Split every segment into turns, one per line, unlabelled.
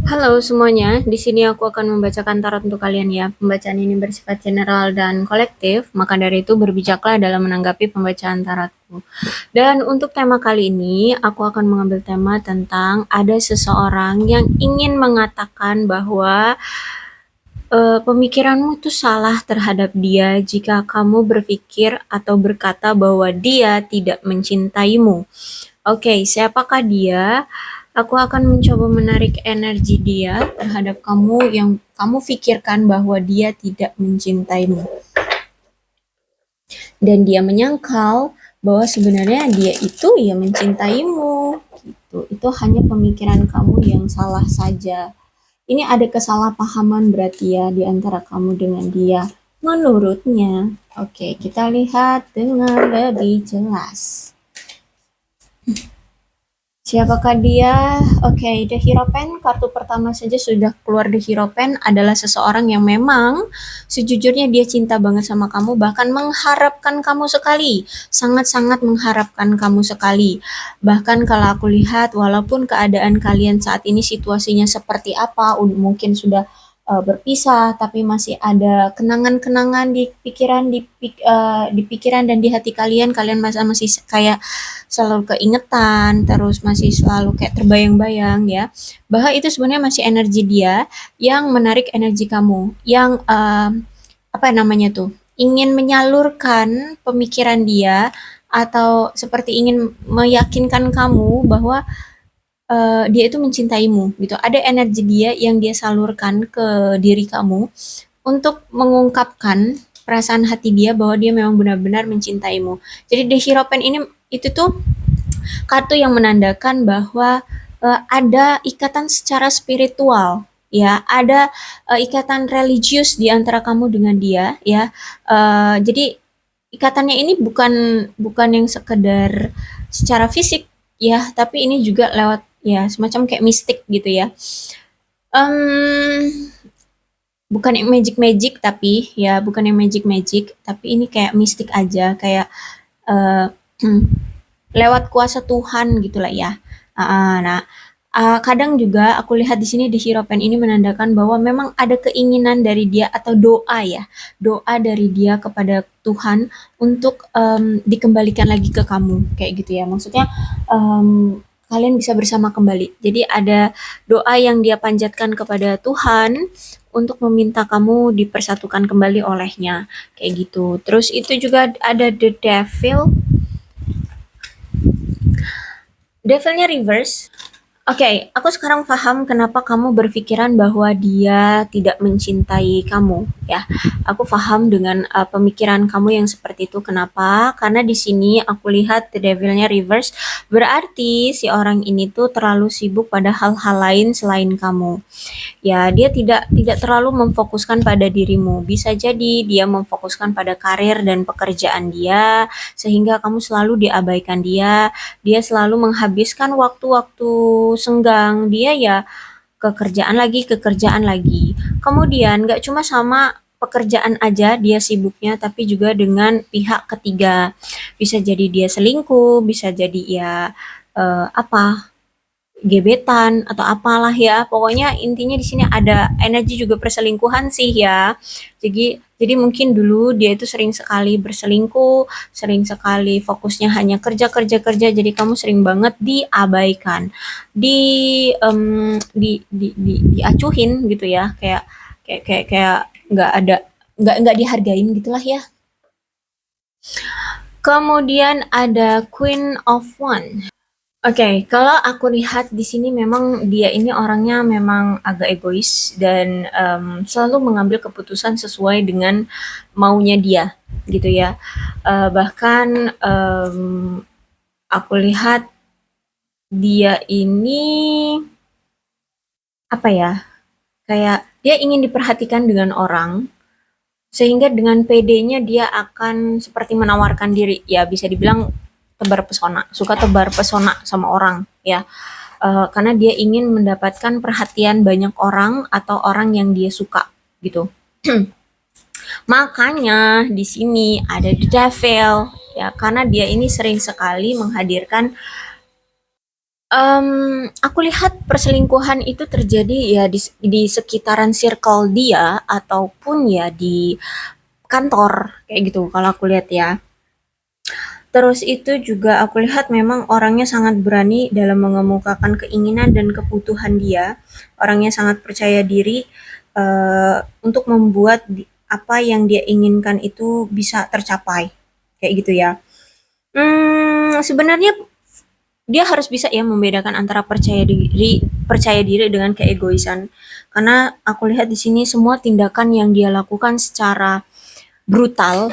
Halo semuanya, di sini aku akan membacakan tarot untuk kalian ya. Pembacaan ini bersifat general dan kolektif, maka dari itu berbijaklah dalam menanggapi pembacaan tarotku. Dan untuk tema kali ini, aku akan mengambil tema tentang ada seseorang yang ingin mengatakan bahwa pemikiranmu itu salah terhadap dia jika kamu berpikir atau berkata bahwa dia tidak mencintaimu. Oke, siapakah dia? Aku akan mencoba menarik energi dia terhadap kamu yang kamu pikirkan bahwa dia tidak mencintaimu. Dan dia menyangkal bahwa sebenarnya dia itu ya mencintaimu. Gitu. Itu hanya pemikiran kamu yang salah saja. Ini ada kesalahpahaman berarti ya di antara kamu dengan dia. Menurutnya. Oke, kita lihat dengan lebih jelas. Siapakah dia? Oke, The Hierophant, kartu pertama saja sudah keluar. The Hierophant adalah seseorang yang memang sejujurnya dia cinta banget sama kamu, bahkan mengharapkan kamu sekali. Sangat-sangat mengharapkan kamu sekali. Bahkan kalau aku lihat, walaupun keadaan kalian saat ini situasinya seperti apa, mungkin sudah berpisah, tapi masih ada kenangan-kenangan di pikiran, di pikiran dan di hati kalian. Kalian masih kayak selalu keingetan, terus masih selalu kayak terbayang-bayang ya, bahwa itu sebenarnya masih energi dia yang menarik energi kamu, yang apa namanya tuh, ingin menyalurkan pemikiran dia atau seperti ingin meyakinkan kamu bahwa dia itu mencintaimu gitu. Ada energi dia yang dia salurkan ke diri kamu untuk mengungkapkan perasaan hati dia bahwa dia memang benar-benar mencintaimu. Jadi The Hierophant ini itu tuh kartu yang menandakan bahwa ada ikatan secara spiritual, ya, ada ikatan religius di antara kamu dengan dia, ya. Jadi ikatannya ini bukan bukan yang sekedar secara fisik, ya, tapi ini juga lewat ya semacam kayak mistik gitu ya. Um, Bukan yang magic-magic tapi ya bukan yang magic-magic tapi ini kayak mistik aja kayak uh, lewat kuasa Tuhan gitulah ya. Nah, kadang juga aku lihat di sini di Hierophant ini menandakan bahwa memang ada keinginan dari dia atau doa ya, doa dari dia kepada Tuhan untuk dikembalikan lagi ke kamu kayak gitu ya. Maksudnya kalian bisa bersama kembali. Jadi ada doa yang dia panjatkan kepada Tuhan untuk meminta kamu dipersatukan kembali olehnya kayak gitu. Terus itu juga ada the devil. Devilnya reverse. Oke, aku sekarang paham kenapa kamu berpikiran bahwa dia tidak mencintai kamu, ya. Aku paham dengan pemikiran kamu yang seperti itu. Kenapa? Karena di sini aku lihat the devilnya reverse, berarti si orang ini tuh terlalu sibuk pada hal-hal lain selain kamu. Ya, dia tidak terlalu memfokuskan pada dirimu. Bisa jadi dia memfokuskan pada karir dan pekerjaan dia, sehingga kamu selalu diabaikan dia. Dia selalu menghabiskan waktu-waktu senggang dia ya ke kerjaan lagi. Kemudian gak cuma sama pekerjaan aja dia sibuknya, tapi juga dengan pihak ketiga. Bisa jadi dia selingkuh, bisa jadi ya apa gebetan atau apalah ya. Pokoknya intinya di sini ada energi juga perselingkuhan sih ya. Jadi mungkin dulu dia itu sering sekali berselingkuh, sering sekali fokusnya hanya kerja kerja kerja. Jadi kamu sering banget diabaikan, diacuhin gitu ya. Kayak nggak ada nggak dihargain gitulah ya. Kemudian ada Queen of One. Oke, kalau aku lihat di sini memang dia ini orangnya memang agak egois dan selalu mengambil keputusan sesuai dengan maunya dia, gitu ya. Bahkan aku lihat dia ini apa ya, kayak dia ingin diperhatikan dengan orang, sehingga dengan PD-nya dia akan seperti menawarkan diri, ya bisa dibilang tebar pesona, suka tebar pesona sama orang, ya. Karena dia ingin mendapatkan perhatian banyak orang atau orang yang dia suka gitu. Makanya di sini ada the devil ya karena dia ini sering sekali menghadirkan Aku lihat perselingkuhan itu terjadi ya di sekitaran circle dia ataupun ya di kantor kayak gitu kalau aku lihat ya. Terus itu juga aku lihat memang orangnya sangat berani dalam mengemukakan keinginan dan kebutuhan dia. Orangnya sangat percaya diri untuk membuat apa yang dia inginkan itu bisa tercapai. Kayak gitu ya. Sebenarnya dia harus bisa ya membedakan antara percaya diri dengan keegoisan. Karena aku lihat di sini semua tindakan yang dia lakukan secara brutal,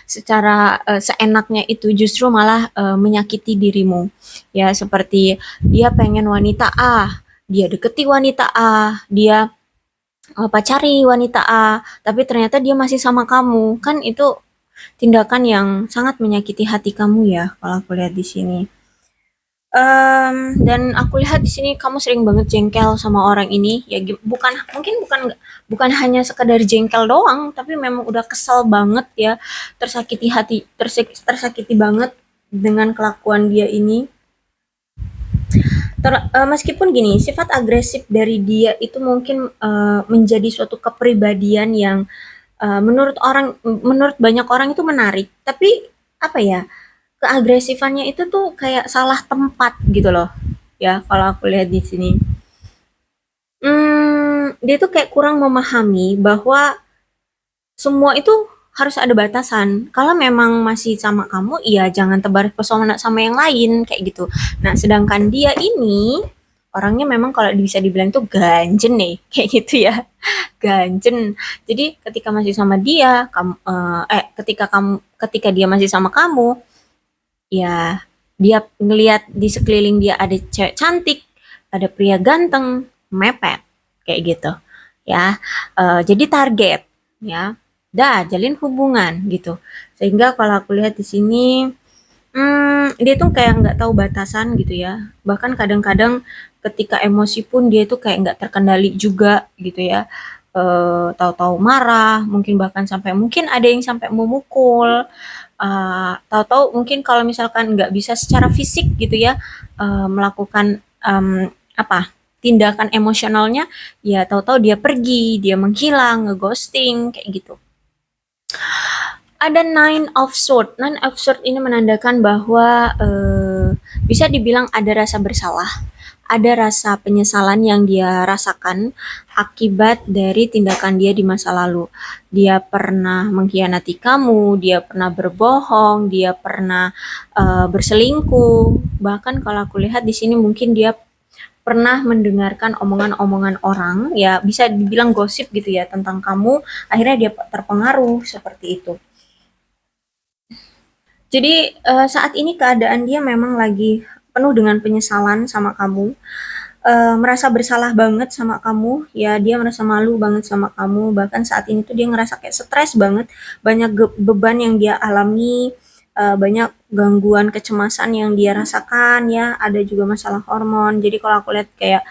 secara seenaknya itu justru malah menyakiti dirimu. Ya seperti dia pengen wanita A, dia deketi wanita A, dia pacari wanita A, tapi ternyata dia masih sama kamu. Kan itu tindakan yang sangat menyakiti hati kamu ya, kalau aku lihat di sini. Dan aku lihat di sini kamu sering banget jengkel sama orang ini, ya bukan mungkin bukan bukan hanya sekedar jengkel doang, tapi memang udah kesel banget ya, tersakiti hati, tersakiti banget dengan kelakuan dia ini. Meskipun gini, sifat agresif dari dia itu mungkin menjadi suatu kepribadian yang menurut banyak orang itu menarik, tapi apa ya? Keagresifannya itu tuh kayak salah tempat gitu loh. Ya, kalau aku lihat di sini. Dia tuh kayak kurang memahami bahwa semua itu harus ada batasan. Kalau memang masih sama kamu, iya jangan tebar pesona sama yang lain kayak gitu. Nah, sedangkan dia ini orangnya memang kalau bisa dibilang tuh ganjen nih, kayak gitu ya. Ganjen. Jadi ketika masih sama dia, ketika dia masih sama kamu, ya dia ngelihat di sekeliling dia ada cewek cantik, ada pria ganteng, mepet kayak gitu. Ya, jadi target ya. Dah jalin hubungan gitu. Sehingga kalau aku lihat di sini dia tuh kayak nggak tahu batasan gitu ya. Bahkan kadang-kadang ketika emosi pun dia tuh kayak nggak terkendali juga gitu ya. Tahu-tahu marah, mungkin bahkan sampai mungkin ada yang sampai memukul. Tahu-tahu mungkin kalau misalkan nggak bisa secara fisik gitu ya melakukan apa tindakan emosionalnya, ya tahu-tahu dia pergi, dia menghilang, ngeghosting kayak gitu. Ada Nine of Swords. Nine of Swords ini menandakan bahwa bisa dibilang ada rasa bersalah, ada rasa penyesalan yang dia rasakan akibat dari tindakan dia di masa lalu. Dia pernah mengkhianati kamu, dia pernah berbohong, dia pernah berselingkuh. Bahkan kalau aku lihat di sini mungkin dia pernah mendengarkan omongan-omongan orang, ya bisa dibilang gosip gitu ya tentang kamu, akhirnya dia terpengaruh seperti itu. Jadi saat ini keadaan dia memang lagi penuh dengan penyesalan sama kamu, merasa bersalah banget sama kamu, ya dia merasa malu banget sama kamu, bahkan saat ini tuh dia ngerasa kayak stres banget, banyak beban yang dia alami, banyak gangguan kecemasan yang dia rasakan ya, ada juga masalah hormon. Jadi kalau aku lihat kayak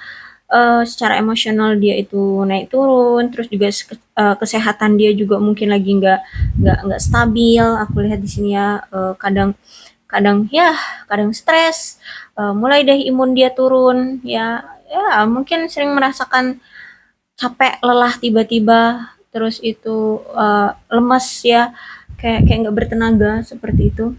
secara emosional dia itu naik turun, terus juga kesehatan dia juga mungkin lagi nggak stabil. Aku lihat di sini ya kadang kadang ya kadang stres, mulai deh imun dia turun ya, ya mungkin sering merasakan capek, lelah tiba-tiba, terus itu lemes ya, kayak kayak nggak bertenaga seperti itu.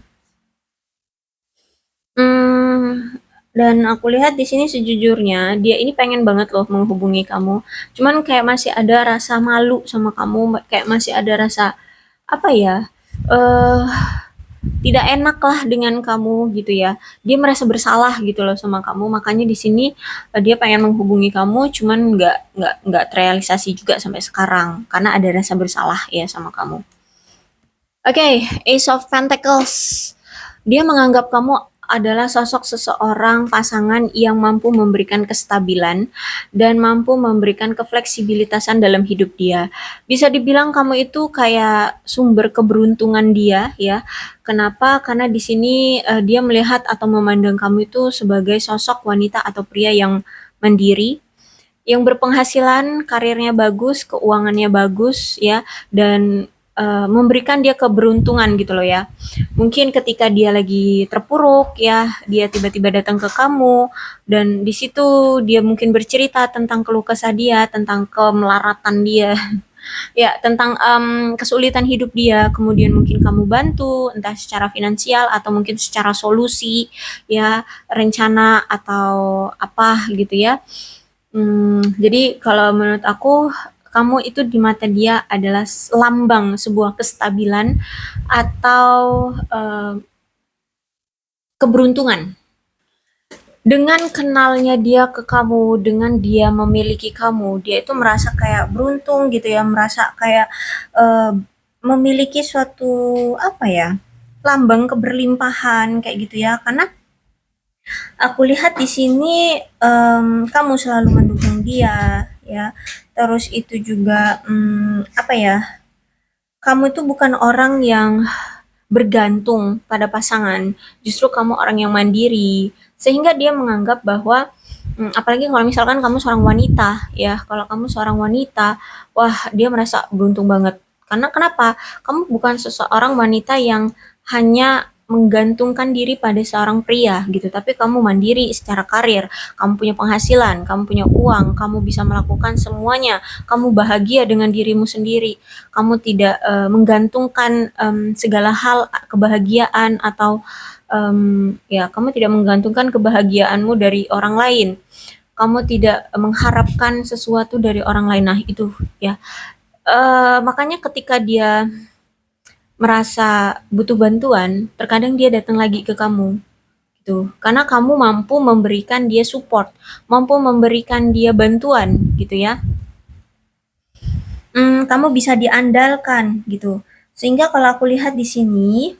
Dan aku lihat di sini sejujurnya dia ini pengen banget loh menghubungi kamu. Cuman kayak masih ada rasa malu sama kamu, kayak masih ada rasa apa ya? eh Tidak enak lah dengan kamu gitu ya. Dia merasa bersalah gitu loh sama kamu. Makanya di sini dia pengen menghubungi kamu, cuman nggak terrealisasi juga sampai sekarang karena ada rasa bersalah ya sama kamu. Oke, Ace of Pentacles. Dia menganggap kamu adalah sosok seseorang pasangan yang mampu memberikan kestabilan dan mampu memberikan kefleksibilitasan dalam hidup dia. Bisa dibilang kamu itu kayak sumber keberuntungan dia ya. Kenapa? Karena di sini dia melihat atau memandang kamu itu sebagai sosok wanita atau pria yang mandiri, yang berpenghasilan, karirnya bagus, keuangannya bagus ya, dan memberikan dia keberuntungan gitu loh ya. Mungkin ketika dia lagi terpuruk ya, dia tiba-tiba datang ke kamu dan di situ dia mungkin bercerita tentang keluh kesah dia, tentang kemelaratan dia, ya tentang kesulitan hidup dia, kemudian mungkin kamu bantu entah secara finansial atau mungkin secara solusi ya, rencana atau apa gitu ya. Jadi kalau menurut aku kamu itu di mata dia adalah lambang sebuah kestabilan atau keberuntungan. Dengan kenalnya dia ke kamu, dengan dia memiliki kamu, dia itu merasa kayak beruntung gitu ya, merasa kayak eh, memiliki suatu apa ya, lambang keberlimpahan kayak gitu ya. Karena aku lihat di sini kamu selalu mendukung dia ya. Terus itu juga apa ya? Kamu itu bukan orang yang bergantung pada pasangan, justru kamu orang yang mandiri, sehingga dia menganggap bahwa apalagi kalau misalkan kamu seorang wanita ya, kalau kamu seorang wanita, wah dia merasa beruntung banget. Karena kenapa? Kamu bukan seseorang wanita yang hanya menggantungkan diri pada seorang pria gitu, tapi kamu mandiri secara karir, kamu punya penghasilan, kamu punya uang, kamu bisa melakukan semuanya, kamu bahagia dengan dirimu sendiri, kamu tidak menggantungkan segala hal kebahagiaan atau ya kamu tidak menggantungkan kebahagiaanmu dari orang lain, kamu tidak mengharapkan sesuatu dari orang lain. Nah itu ya. Makanya ketika dia merasa butuh bantuan, terkadang dia datang lagi ke kamu gitu. Karena kamu mampu memberikan dia support, mampu memberikan dia bantuan gitu ya. Kamu bisa diandalkan gitu. Sehingga kalau aku lihat di sini,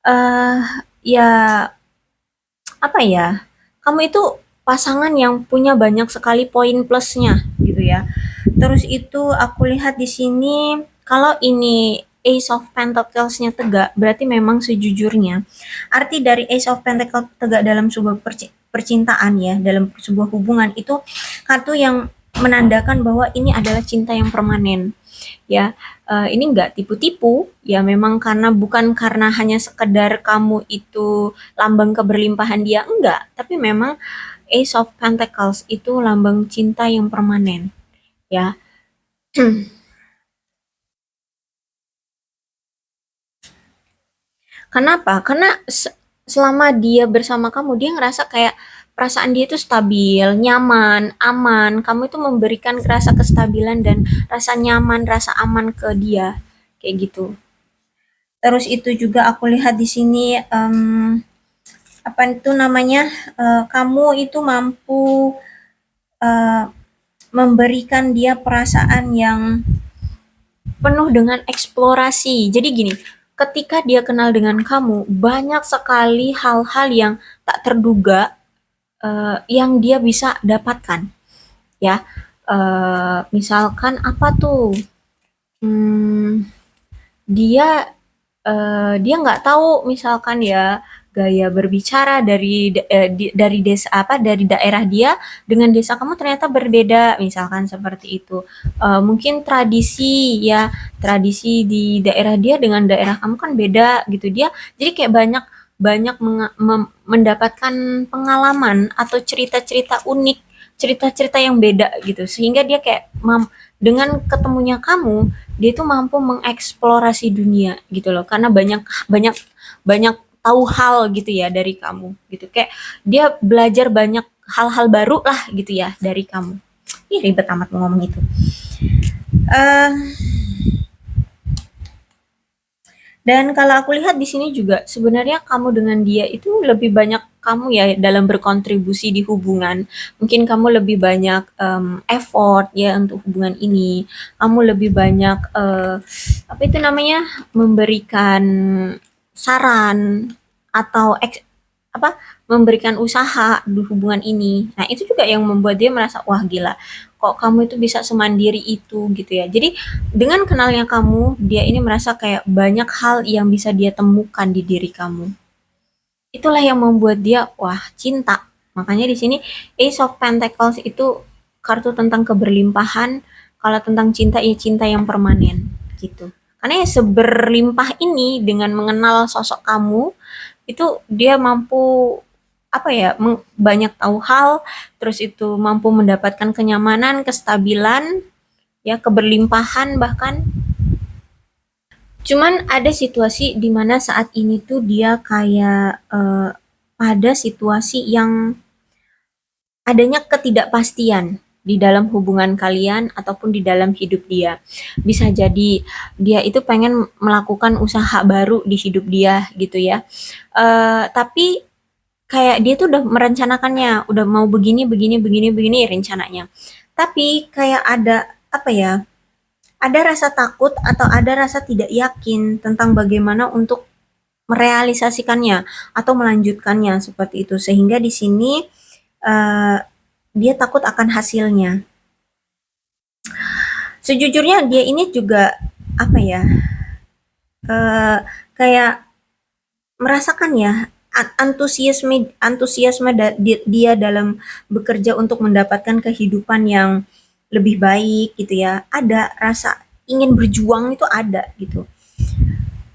eh ya apa ya? Kamu itu pasangan yang punya banyak sekali poin plusnya gitu ya. Terus itu aku lihat di sini kalau ini Ace of Pentacles-nya tegak, berarti memang sejujurnya. Arti dari Ace of Pentacles tegak dalam sebuah percintaan ya, dalam sebuah hubungan itu kartu yang menandakan bahwa ini adalah cinta yang permanen ya. Ini enggak tipu-tipu ya, memang karena bukan karena hanya sekedar kamu itu lambang keberlimpahan dia, enggak, tapi memang Ace of Pentacles itu lambang cinta yang permanen ya. Kenapa? Karena selama dia bersama kamu, dia ngerasa kayak perasaan dia itu stabil, nyaman, aman. Kamu itu memberikan rasa kestabilan dan rasa nyaman, rasa aman ke dia, kayak gitu. Terus itu juga aku lihat di sini apa itu namanya, kamu itu mampu eh, memberikan dia perasaan yang penuh dengan eksplorasi. Jadi gini, ketika dia kenal dengan kamu, banyak sekali hal-hal yang tak terduga yang dia bisa dapatkan, ya. Misalkan apa tuh? Hmm, dia dia nggak tahu misalkan ya gaya berbicara dari desa apa dari daerah dia dengan desa kamu ternyata berbeda misalkan seperti itu. Mungkin tradisi ya, tradisi di daerah dia dengan daerah kamu kan beda gitu, dia jadi kayak banyak banyak mendapatkan pengalaman atau cerita-cerita unik, cerita-cerita yang beda gitu, sehingga dia kayak dengan ketemunya kamu, dia tuh mampu mengeksplorasi dunia gitu loh, karena banyak banyak banyak tahu hal gitu ya dari kamu gitu, kayak dia belajar banyak hal-hal baru lah gitu ya dari kamu. Ih ribet amat mau ngomong itu. uh, dan kalau aku lihat di sini juga sebenarnya kamu dengan dia itu lebih banyak kamu ya dalam berkontribusi di hubungan. Mungkin kamu lebih banyak effort ya untuk hubungan ini. Kamu lebih banyak apa itu namanya, memberikan saran atau apa, memberikan usaha di hubungan ini. Nah itu juga yang membuat dia merasa wah gila, kok kamu itu bisa semandiri itu gitu ya. Jadi dengan kenalnya kamu, dia ini merasa kayak banyak hal yang bisa dia temukan di diri kamu. Itulah yang membuat dia wah cinta. Makanya di sini Ace of Pentacles itu kartu tentang keberlimpahan. Kalau tentang cinta ya cinta yang permanen gitu. Karena ya seberlimpah ini dengan mengenal sosok kamu, itu dia mampu apa ya, banyak tahu hal, terus itu mampu mendapatkan kenyamanan, kestabilan, ya keberlimpahan bahkan. Cuman ada situasi di mana saat ini tuh dia kayak ada situasi yang adanya ketidakpastian di dalam hubungan kalian ataupun di dalam hidup dia. Bisa jadi dia itu pengen melakukan usaha baru di hidup dia gitu ya. Tapi kayak dia tuh udah merencanakannya, udah mau begini begini begini begini rencananya. Tapi kayak ada apa ya? Ada rasa takut atau ada rasa tidak yakin tentang bagaimana untuk merealisasikannya atau melanjutkannya seperti itu. Sehingga di sini eh, dia takut akan hasilnya. Sejujurnya dia ini juga apa ya? eh, Kayak merasakan ya antusiasme antusiasme dia dalam bekerja untuk mendapatkan kehidupan yang lebih baik gitu ya. Ada rasa ingin berjuang itu ada gitu.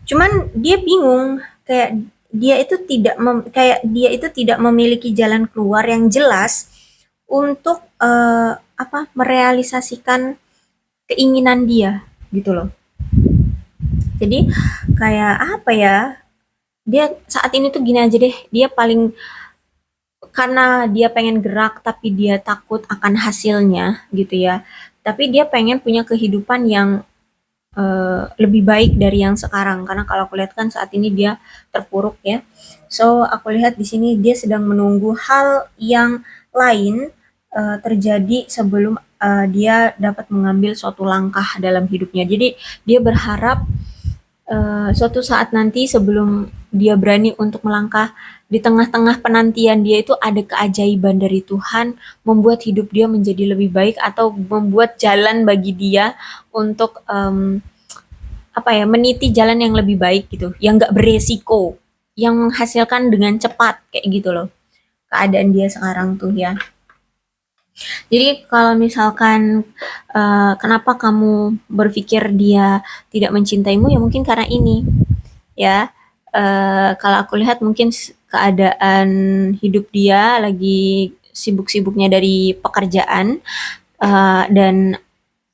Cuman dia bingung kayak dia itu tidak memiliki jalan keluar yang jelas untuk merealisasikan keinginan dia gitu loh. Jadi kayak apa ya? Dia saat ini tuh gini aja deh, dia paling karena dia pengen gerak tapi dia takut akan hasilnya gitu ya. Tapi dia pengen punya kehidupan yang lebih baik dari yang sekarang karena kalau aku lihat kan saat ini dia terpuruk ya. So aku lihat di sini dia sedang menunggu hal yang lain terjadi sebelum dia dapat mengambil suatu langkah dalam hidupnya. Jadi dia berharap suatu saat nanti sebelum dia berani untuk melangkah di tengah-tengah penantian dia itu ada keajaiban dari Tuhan membuat hidup dia menjadi lebih baik atau membuat jalan bagi dia untuk meniti jalan yang lebih baik gitu, yang nggak beresiko, yang menghasilkan dengan cepat kayak gitu loh keadaan dia sekarang tuh ya. Jadi kalau misalkan kenapa kamu berpikir dia tidak mencintaimu ya mungkin karena ini ya. Kalau aku lihat mungkin keadaan hidup dia lagi sibuk-sibuknya dari pekerjaan dan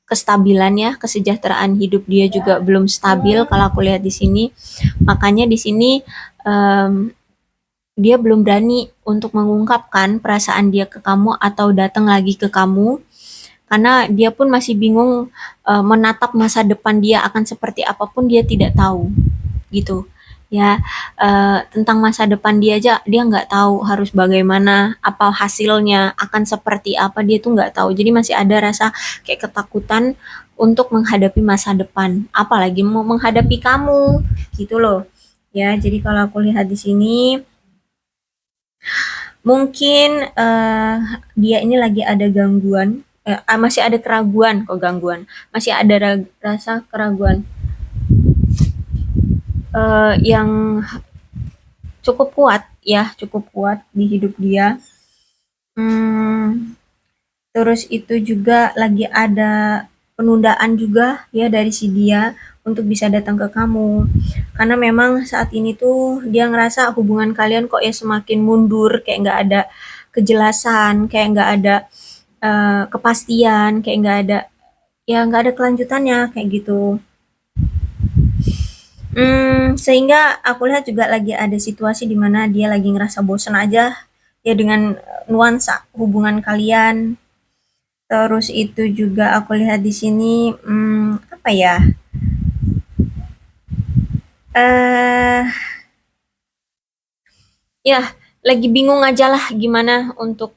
kestabilan ya, kesejahteraan hidup dia juga belum stabil kalau aku lihat di sini. Makanya di sini em, dia belum berani untuk mengungkapkan perasaan dia ke kamu atau datang lagi ke kamu karena dia pun masih bingung menatap masa depan dia akan seperti apapun dia tidak tahu gitu ya. Tentang masa depan dia aja dia nggak tahu harus bagaimana, apa hasilnya akan seperti apa dia tuh nggak tahu, jadi masih ada rasa kayak ketakutan untuk menghadapi masa depan apalagi mau menghadapi kamu gitu loh ya. Jadi kalau aku lihat di sini mungkin dia ini lagi ada gangguan, masih ada keraguan, kok gangguan, masih ada rasa keraguan yang cukup kuat ya, cukup kuat di hidup dia. Hmm, Terus itu juga lagi ada penundaan juga ya dari si dia untuk bisa datang ke kamu. Karena memang saat ini tuh dia ngerasa hubungan kalian kok ya semakin mundur, kayak nggak ada kejelasan, kayak nggak ada kepastian, kayak nggak ada kelanjutannya kayak gitu. Sehingga aku lihat juga lagi ada situasi di mana dia lagi ngerasa bosan aja ya dengan nuansa hubungan kalian. Terus itu juga aku lihat di sini apa ya? Eh Ya, lagi bingung aja lah gimana untuk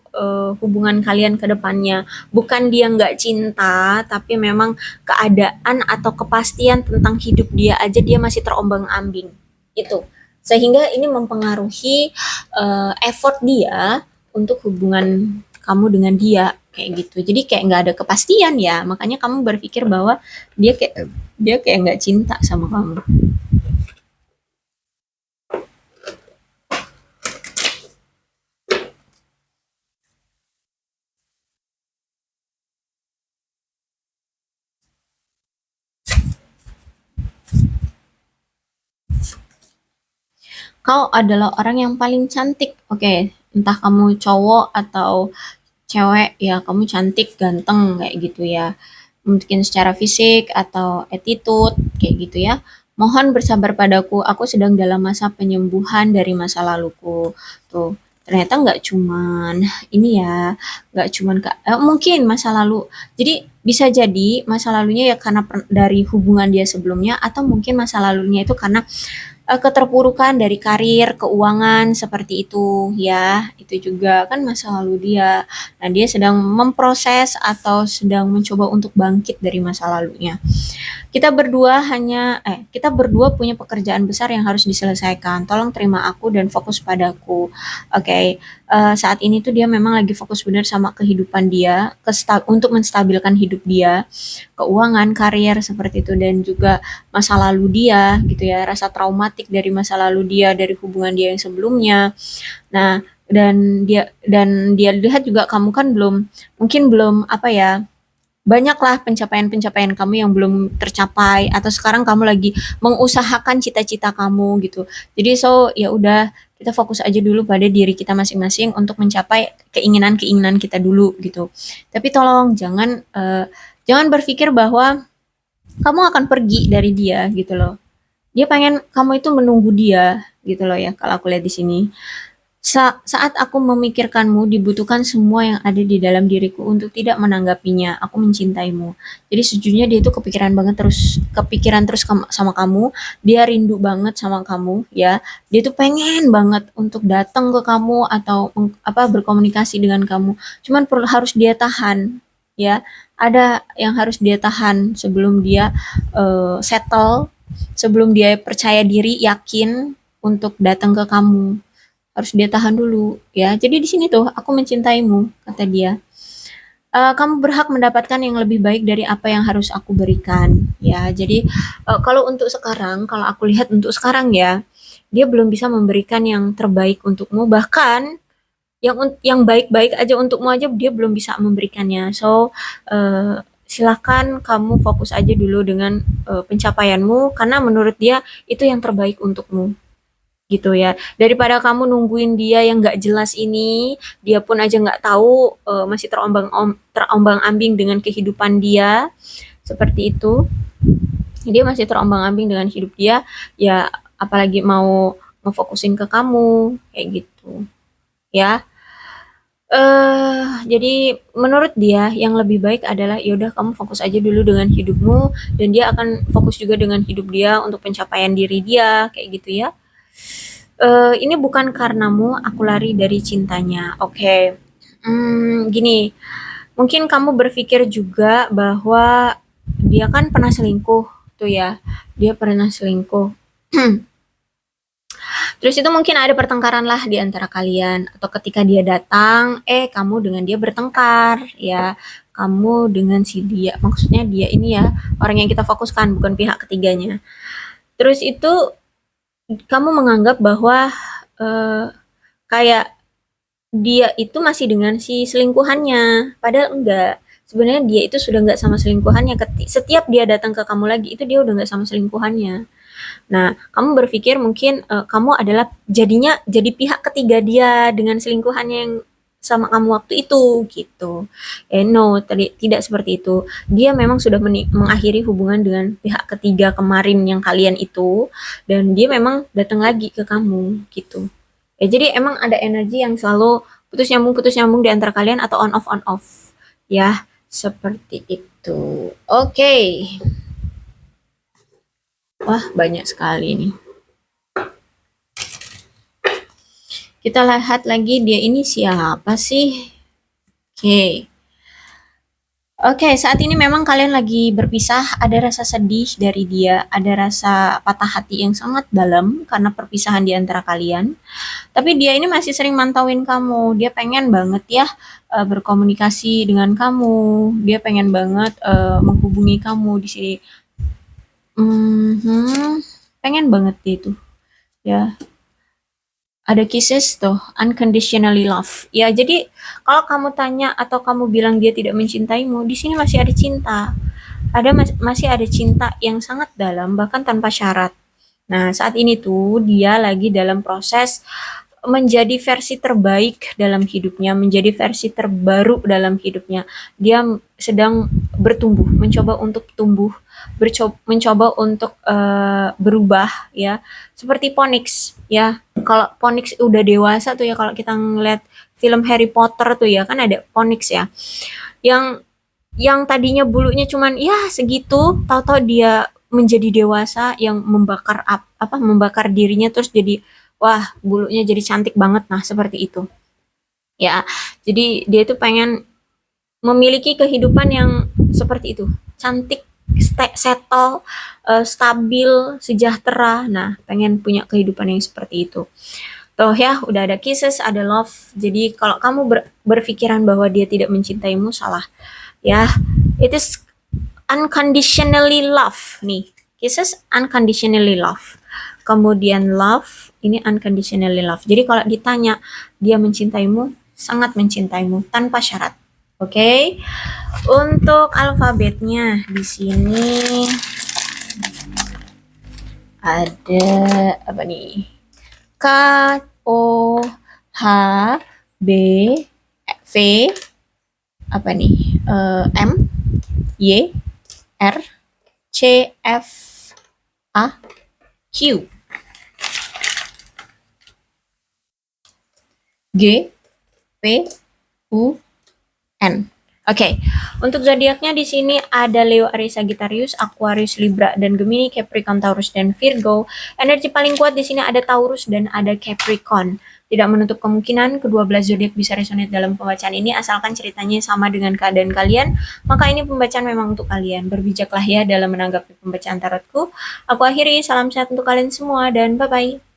hubungan kalian ke depannya. Bukan dia nggak cinta, tapi memang keadaan atau kepastian tentang hidup dia aja dia masih terombang-ambing. Itu. Sehingga ini mempengaruhi effort dia untuk hubungan kamu dengan dia kayak gitu. Jadi kayak nggak ada kepastian ya. Makanya kamu berpikir bahwa dia kayak nggak cinta sama kamu. Kau adalah orang yang paling cantik. Oke, entah kamu cowok atau cewek, ya kamu cantik, ganteng kayak gitu ya. Mungkin secara fisik atau attitude kayak gitu ya. Mohon bersabar padaku, aku sedang dalam masa penyembuhan dari masa laluku. Tuh, ternyata nggak cuman ini ya, nggak cuman mungkin masa lalu. Jadi bisa jadi masa lalunya ya karena dari hubungan dia sebelumnya, atau mungkin masa lalunya itu karena keterpurukan dari karir, keuangan seperti itu ya. Itu juga kan masa lalu dia. Nah, dia sedang memproses atau sedang mencoba untuk bangkit dari masa lalunya. Kita berdua punya pekerjaan besar yang harus diselesaikan. Tolong terima aku dan fokus padaku. Oke, saat ini tuh dia memang lagi fokus benar sama kehidupan dia, untuk menstabilkan hidup dia, keuangan, karir seperti itu, dan juga masa lalu dia gitu ya, rasa traumatik dari masa lalu dia, dari hubungan dia yang sebelumnya. Nah, dan dia lihat juga kamu kan belum apa ya, banyaklah pencapaian-pencapaian kamu yang belum tercapai, atau sekarang kamu lagi mengusahakan cita-cita kamu gitu. Jadi ya udah, kita fokus aja dulu pada diri kita masing-masing untuk mencapai keinginan-keinginan kita dulu gitu. Tapi tolong jangan berpikir bahwa kamu akan pergi dari dia gitu loh. Dia pengen kamu itu menunggu dia gitu loh ya, kalau aku lihat di sini. Saat aku memikirkanmu, dibutuhkan semua yang ada di dalam diriku untuk tidak menanggapinya. Aku mencintaimu. Jadi sejujurnya dia itu kepikiran terus sama kamu. Dia rindu banget sama kamu, ya. Dia tuh pengen banget untuk datang ke kamu atau berkomunikasi dengan kamu. Cuman harus dia tahan, ya. Ada yang harus dia tahan sebelum dia settle, sebelum dia percaya diri, yakin untuk datang ke kamu, harus dia tahan dulu ya. Jadi di sini tuh aku mencintaimu, kata dia. Kamu berhak mendapatkan yang lebih baik dari apa yang harus aku berikan ya. Jadi kalau untuk sekarang, kalau aku lihat untuk sekarang ya, dia belum bisa memberikan yang terbaik untukmu, bahkan yang baik-baik aja untukmu aja dia belum bisa memberikannya. So silakan kamu fokus aja dulu dengan pencapaianmu, karena menurut dia itu yang terbaik untukmu gitu ya. Daripada kamu nungguin dia yang nggak jelas ini, dia pun aja nggak tahu, masih terombang-ambing dengan kehidupan dia seperti itu. Dia masih terombang-ambing dengan hidup dia, ya apalagi mau ngefokusin ke kamu kayak gitu ya. Jadi menurut dia yang lebih baik adalah ya udah kamu fokus aja dulu dengan hidupmu, dan dia akan fokus juga dengan hidup dia untuk pencapaian diri dia kayak gitu ya. Ini bukan karenamu aku lari dari cintanya. Oke. Gini, mungkin kamu berpikir juga bahwa dia kan pernah selingkuh tuh ya. Dia pernah selingkuh. Terus itu mungkin ada pertengkaran lah di antara kalian, atau ketika dia datang, kamu dengan dia bertengkar ya. Kamu dengan si dia, maksudnya dia ini ya, orang yang kita fokuskan, bukan pihak ketiganya. Terus itu kamu menganggap bahwa eh, kayak dia itu masih dengan si selingkuhannya, padahal enggak. Sebenarnya dia itu sudah enggak sama selingkuhannya. Setiap dia datang ke kamu lagi itu dia udah enggak sama selingkuhannya. Nah, kamu berpikir mungkin kamu adalah jadi pihak ketiga dia dengan selingkuhannya yang sama kamu waktu itu gitu. No, tidak seperti itu. Dia memang sudah mengakhiri hubungan dengan pihak ketiga kemarin yang kalian itu, dan dia memang datang lagi ke kamu gitu. Jadi emang ada energi yang selalu putus nyambung di antara kalian, atau on off ya, seperti itu. Oke. Wah, banyak sekali nih. Kita lihat lagi dia ini siapa sih? Oke. Oke, saat ini memang kalian lagi berpisah, ada rasa sedih dari dia, ada rasa patah hati yang sangat dalam karena perpisahan di antara kalian. Tapi dia ini masih sering mantauin kamu. Dia pengen banget ya berkomunikasi dengan kamu. Dia pengen banget menghubungi kamu di sini. Pengen banget dia itu. Ya, ada kisses tuh, unconditionally love. Ya, jadi kalau kamu tanya atau kamu bilang dia tidak mencintaimu, di sini masih ada cinta. Masih ada cinta yang sangat dalam, bahkan tanpa syarat. Nah, saat ini tuh dia lagi dalam proses menjadi versi terbaik dalam hidupnya, menjadi versi terbaru dalam hidupnya. Dia sedang bertumbuh, mencoba untuk tumbuh, mencoba untuk berubah ya. Seperti Phoenix ya. Kalau Phoenix udah dewasa tuh ya, kalau kita ngeliat film Harry Potter tuh ya, kan ada Phoenix ya. Yang tadinya bulunya cuman ya segitu, tahu-tahu dia menjadi dewasa yang membakar dirinya terus jadi wah bulunya jadi cantik banget, nah seperti itu ya. Jadi dia tuh pengen memiliki kehidupan yang seperti itu, cantik, settle, stabil, sejahtera. Nah pengen punya kehidupan yang seperti itu tuh ya. Udah ada kisses, ada love. Jadi kalau kamu berpikiran bahwa dia tidak mencintaimu, salah ya. It is unconditionally love nih. Kisses unconditionally love. Kemudian love ini unconditionally love. Jadi kalau ditanya dia mencintaimu, sangat mencintaimu tanpa syarat. Oke. Okay? Untuk alfabetnya di sini ada apa nih? K O H B V apa nih? M Y R C F A Q G P U N. Oke, untuk zodiaknya di sini ada Leo, Aries, Sagittarius, Aquarius, Libra, dan Gemini, Capricorn, Taurus, dan Virgo. Energi paling kuat di sini ada Taurus dan ada Capricorn. Tidak menutup kemungkinan kedua belas zodiak bisa resonate dalam pembacaan ini, asalkan ceritanya sama dengan keadaan kalian. Maka ini pembacaan memang untuk kalian. Berbijaklah ya dalam menanggapi pembacaan tarotku. Aku akhiri, salam sehat untuk kalian semua dan bye-bye.